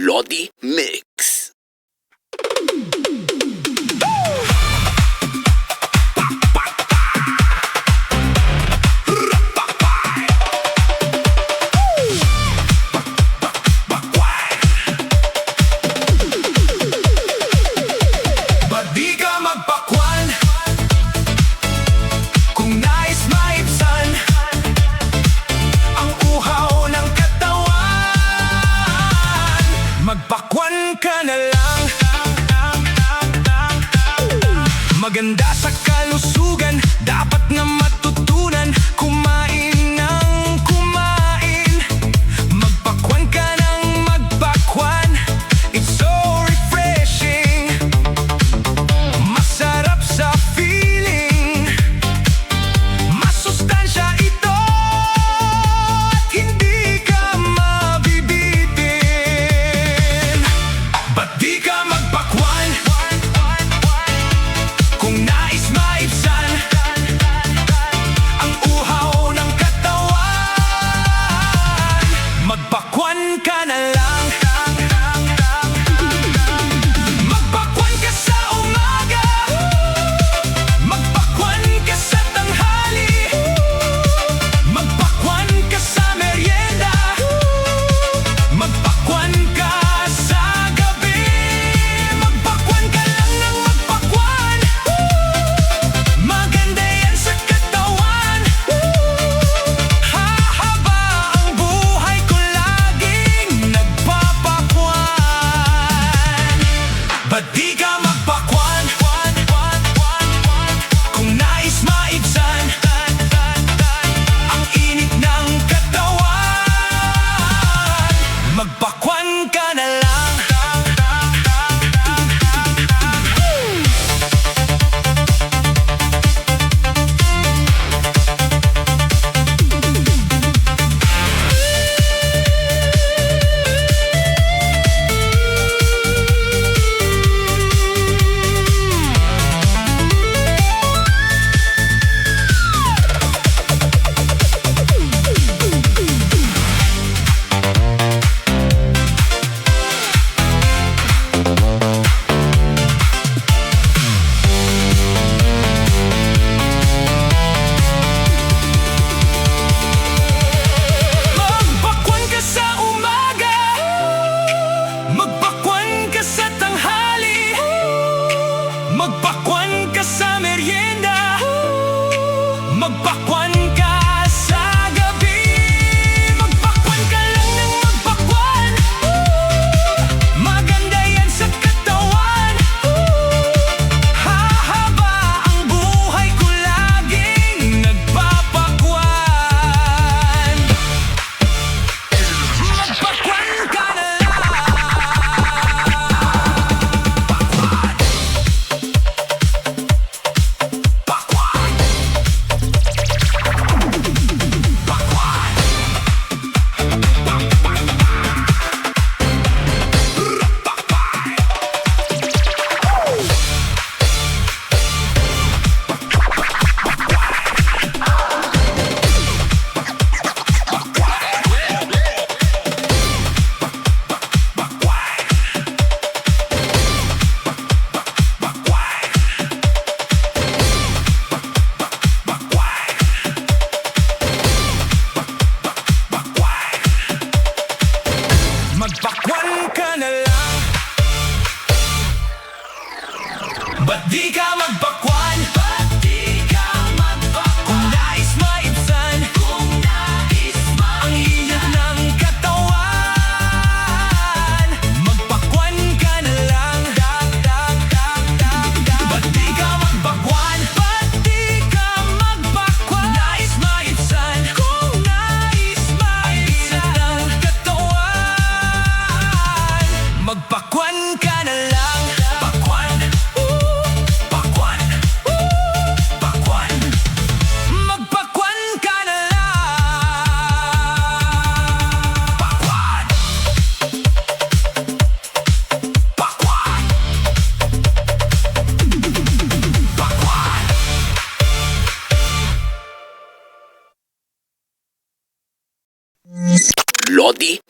Lodi Mix. Ba't di ka magpakwan? Kung nais maibsan ang uhaw ng katawan, magpakwan ka na lang. Maganda sa kalusugan, dapat na matutunan. Kumain ng kumain, magpakwan ka ng magpakwan. It's so refreshing, masarap sa feeling. Masustansya ito at hindi ka mabibitin. Ba't di ka magpakwan? Kung nais maibsan ang uhaw ng katawan, magpakwan ka na lang. Magpakwan ka sa umaga, magpakwan ka sa tanghali, magpakwan ka sa merienda, magpakwan ka sa gabi. Magpakwan ka lang ng magpakwan, maganda yan sa katawan. Hahaba ang buhay ko laging nagpapakwan. Ba't di ka magpakwan? Kung nais maibsan ang init ng katawan, magpakwan ka na lang. Magpakwan ka sa umaga, magpakwan ka sa tanghali, magpakwan ka sa merienda, magpakwan ka sa gabi. Magpakwan ka lang ng magpakwan, maganda yan sa katawan. Hahaba ang buhay ko laging nagpapakwan. Magpakwan ka na lang. Pakwan. Magpakwan ka na lang. Ba't di ka magpakwan? Kung nais maibsan ang init ng katawan, magpakwan ka na lang. Ba't di ka magpakwan? Kung nais maibsan ang katawan, magpakwan ka na lang. Pakwan. Pakwan. Pakwan. Magpakwan ka na lang. Pakwan. Pakwan. Pakwan. Lodi